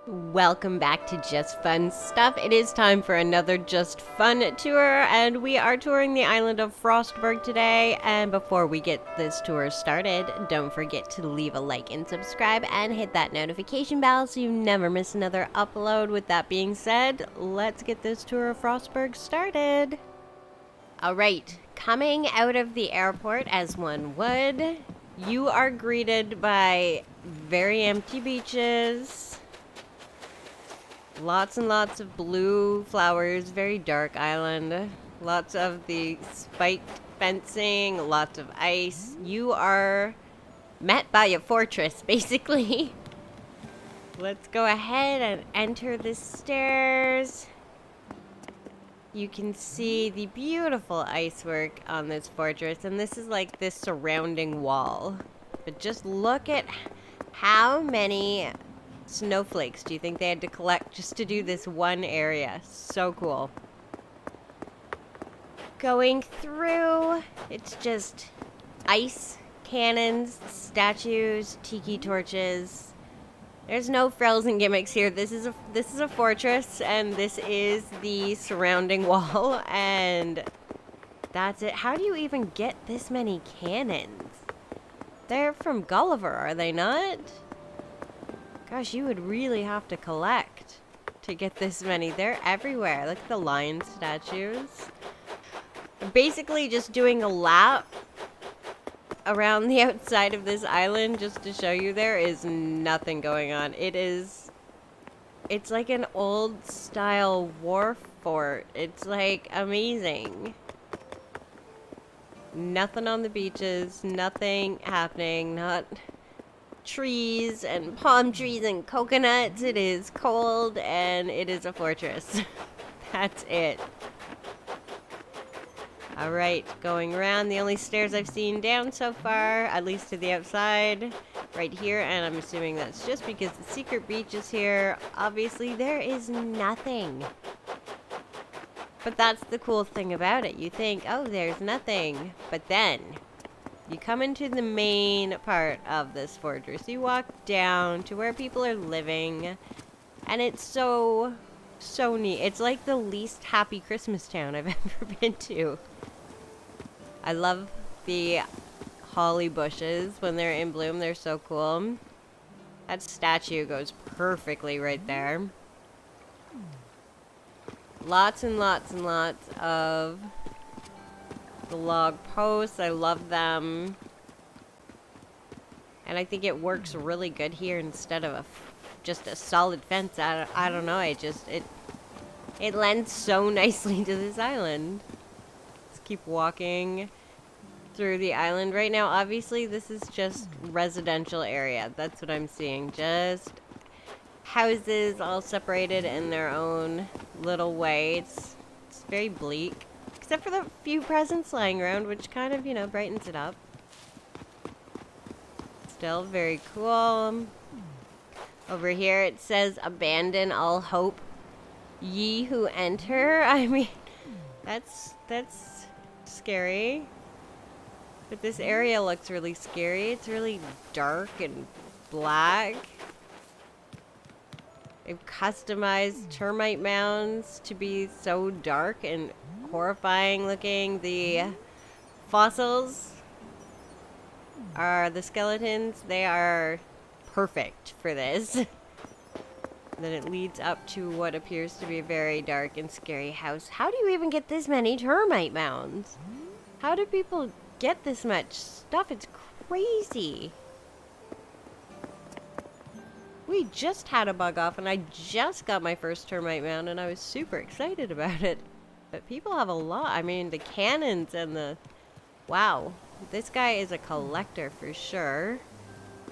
Welcome back to Just Fun Stuff. It is time for another Just Fun tour, and we are touring the island of FROSTBORG today. And before we get this tour started, don't forget to leave a like and subscribe and hit that notification bell so you never miss another upload. With that being said, let's get this tour of FROSTBORG started. Alright, coming out of the airport as one would, you are greeted by very empty beaches. Lots and lots of blue flowers, very dark island. Lots of the spiked fencing, lots of ice. You are met by a fortress, basically. Let's go ahead and enter the stairs. You can see the beautiful icework on this fortress, and this is like this surrounding wall. But just look at how many snowflakes do you think they had to collect just to do this one area? So cool. Going through, it's just ice cannons, statues, tiki torches. There's no frills and gimmicks here. This is a fortress, and this is the surrounding wall, and that's it. How do you even get this many cannons? They're from Gulliver, are they not? Gosh, you would really have to collect to get this many. They're everywhere. Look at the lion statues. I'm basically just doing a lap around the outside of this island just to show you there is nothing going on. It's like an old style war fort. It's like amazing. Nothing on the beaches, nothing happening, not trees and palm trees and coconuts. It is cold and it is a fortress. That's it. Alright, going around. The only stairs I've seen down so far, at least to the outside, right here, and I'm assuming that's just because the secret beach is here. Obviously, there is nothing. But that's the cool thing about it. You think, oh, there's nothing. But then you come into the main part of this fortress. You walk down to where people are living, and it's so neat. It's like the least happy Christmas town I've ever been to. I love the holly bushes when they're in bloom. They're so cool. That statue goes perfectly right there. Lots and lots and lots of the log posts. I love them. And I think it works really good here instead of just a solid fence. I don't know. It lends so nicely to this island. Let's keep walking through the island. Right now, obviously, this is just residential area. That's what I'm seeing. Just houses all separated in their own little way. It's very bleak. Except for the few presents lying around, which kind of, brightens it up. Still very cool. Over here it says, abandon all hope, ye who enter. I mean, that's scary. But this area looks really scary. It's really dark and black. They've customized termite mounds to be so dark and horrifying looking. The fossils are the skeletons. They are perfect for this. Then it leads up to what appears to be a very dark and scary house. How do you even get this many termite mounds? How do people get this much stuff? It's crazy. We just had a bug off, and I just got my first termite mound, and I was super excited about it. But people have a lot. I mean, the cannons and the... Wow. This guy is a collector for sure.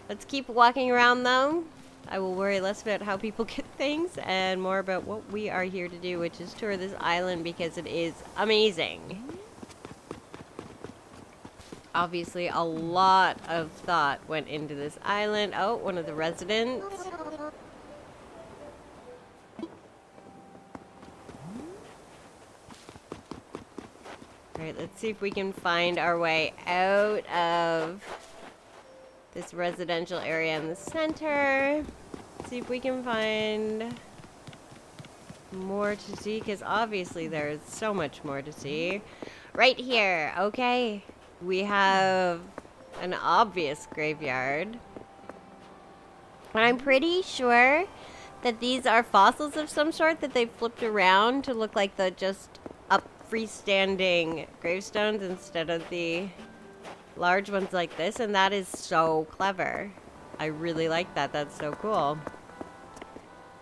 Let's keep walking around, though. I will worry less about how people get things and more about what we are here to do, which is tour this island because it is amazing. Obviously, a lot of thought went into this island. Oh, one of the residents. Alright, let's see if we can find our way out of this residential area in the center. see if we can find more to see, because obviously there's so much more to see. Right here, okay. We have an obvious graveyard. And I'm pretty sure that these are fossils of some sort that they flipped around to look like the just up freestanding gravestones instead of the large ones like this, and that is so clever. I really like that. That's so cool.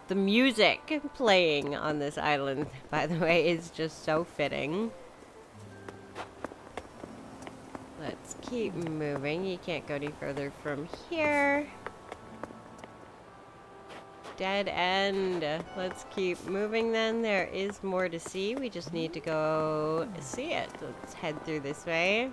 The music playing on this island, by the way, is just so fitting. Let's keep moving. You can't go any further from here. Dead end. Let's keep moving then. There is more to see. We just need to go see it. Let's head through this way.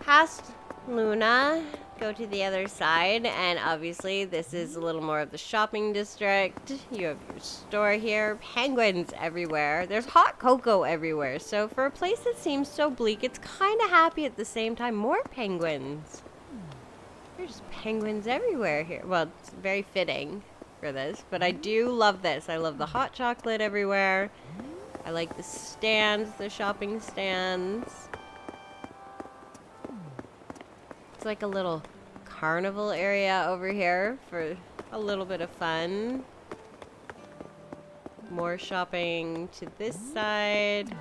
Past Luna. Go to the other side, and obviously this is a little more of the shopping district. You have your store here. Penguins everywhere. There's hot cocoa everywhere. So for a place that seems so bleak, it's kind of happy at the same time. More penguins. There's penguins everywhere here. Well, it's very fitting for this, but I do love this. I love the hot chocolate everywhere. I like the stands, the shopping stands. It's like a little carnival area over here for a little bit of fun. More shopping to this side.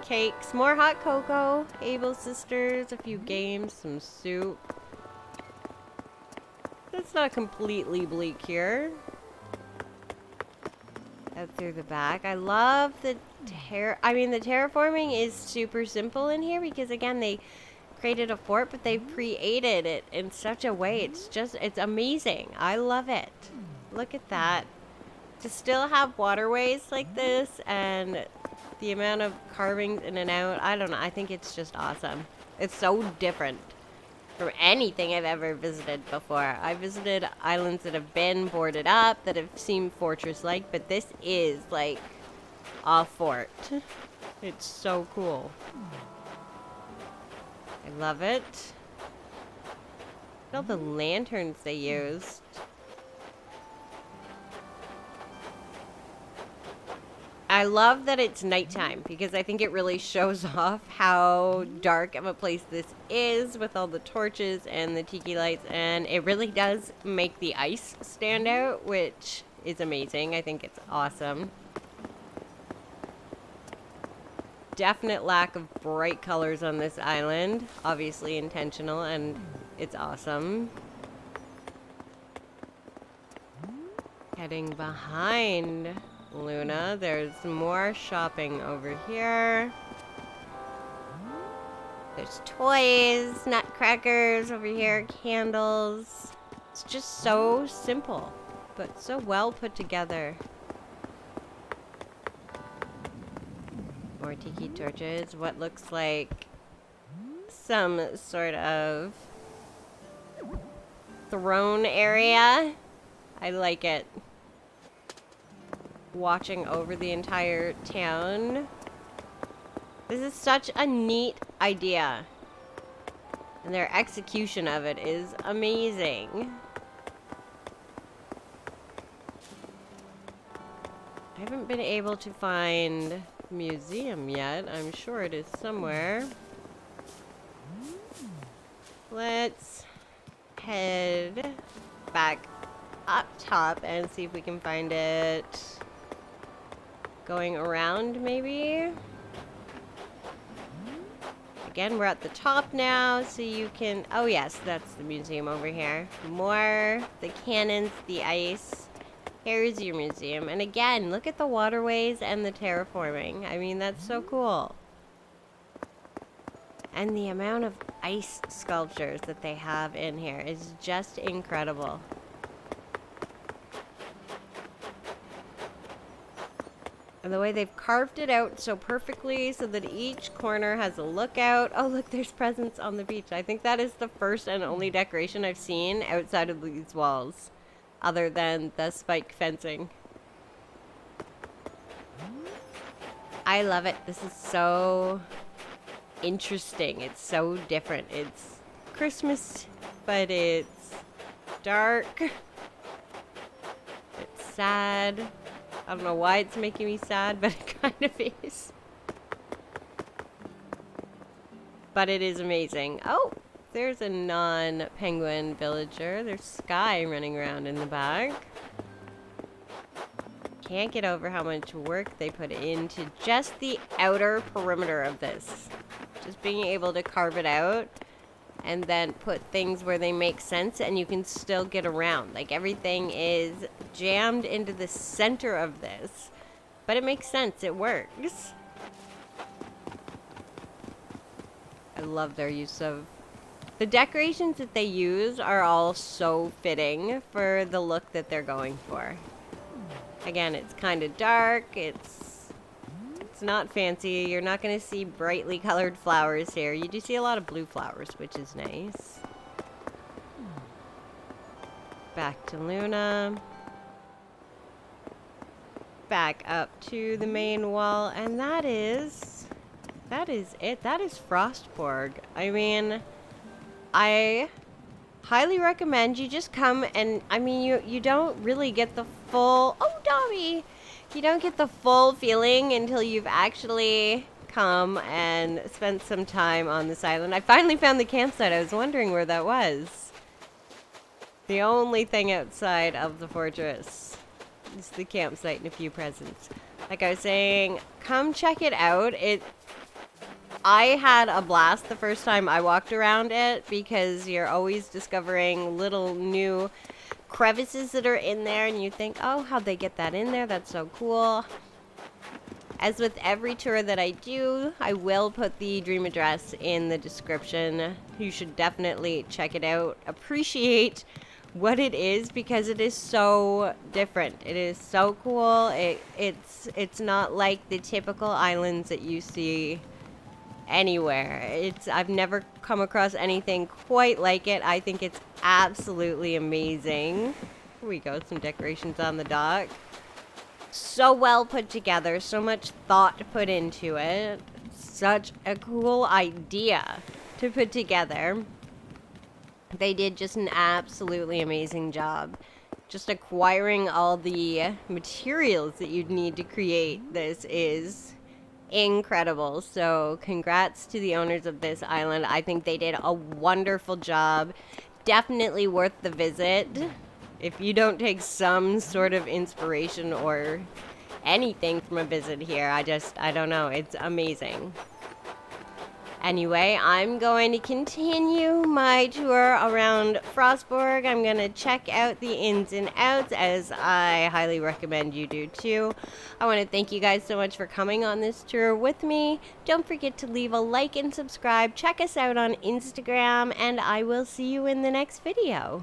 Cakes, more hot cocoa. Able Sisters, a few games, some soup. It's not completely bleak here. Out through the back. I love the the terraforming is super simple in here because again they created a fort, but they've created it in such a way. It's amazing. I love it. Look at that. To still have waterways like this and the amount of carvings in and out, I don't know. I think it's just awesome. It's so different from anything I've ever visited before. I visited islands that have been boarded up, that have seemed fortress-like, but this is like a fort. It's so cool. I love it. Look at all the lanterns they used. I love that it's nighttime because I think it really shows off how dark of a place this is with all the torches and the tiki lights, and it really does make the ice stand out, which is amazing. I think it's awesome. Definite lack of bright colors on this island. Obviously intentional, and it's awesome. Heading behind Luna, there's more shopping over here. There's toys, nutcrackers over here, candles. It's just so simple, but so well put together. More tiki torches. What looks like some sort of throne area. I like it. Watching over the entire town. This is such a neat idea. And their execution of it is amazing. I haven't been able to find museum yet. I'm sure it is somewhere. Let's head back up top and see if we can find it. Going around maybe. Again, we're at the top now, so you can, oh yes, that's the museum over here. More, the cannons, the ice. Here's your museum. And again, look at the waterways and the terraforming. I mean, that's so cool. And the amount of ice sculptures that they have in here is just incredible. And the way they've carved it out so perfectly so that each corner has a lookout. Oh, look, there's presents on the beach. I think that is the first and only decoration I've seen outside of these walls, other than the spike fencing. I love it. This is so interesting. It's so different. It's Christmas, but it's dark. sad. I don't know why it's making me sad, but it kind of is. But it is amazing. Oh, there's a non-penguin villager. There's Sky running around in the back. Can't get over how much work they put into just the outer perimeter of this. Just being able to carve it out and then put things where they make sense and you can still get around. Like everything is jammed into the center of this. But it makes sense. It works. I love their use of... The decorations that they use are all so fitting for the look that they're going for. Again, it's kind of dark. It's not fancy. You're not going to see brightly colored flowers here. You do see a lot of blue flowers, which is nice. Back to Luna. Back up to the main wall. And that is it. That is FROSTBORG. I mean, I highly recommend you just come and, I mean, you don't really get the full... Oh, Dobby! You don't get the full feeling until you've actually come and spent some time on this island. I finally found the campsite. I was wondering where that was. The only thing outside of the fortress is the campsite and a few presents. Like I was saying, come check it out. I had a blast the first time I walked around it because you're always discovering little new crevices that are in there and you think, oh, how'd they get that in there? That's so cool. As with every tour that I do, I will put the dream address in the description. You should definitely check it out. Appreciate what it is because it is so different. It is so cool. It's not like the typical islands that you see anywhere. I've never come across anything quite like it. I think it's absolutely amazing. Here we go, some decorations on the dock. So well put together, so much thought put into it. Such a cool idea to put together. They did just an absolutely amazing job. Just acquiring all the materials that you'd need to create this is incredible. So congrats to the owners of this island. I think they did a wonderful job. Definitely worth the visit. If you don't take some sort of inspiration or anything from a visit here, I don't know. It's amazing. Anyway, I'm going to continue my tour around FROSTBORG. I'm going to check out the ins and outs, as I highly recommend you do too. I want to thank you guys so much for coming on this tour with me. Don't forget to leave a like and subscribe. Check us out on Instagram, and I will see you in the next video.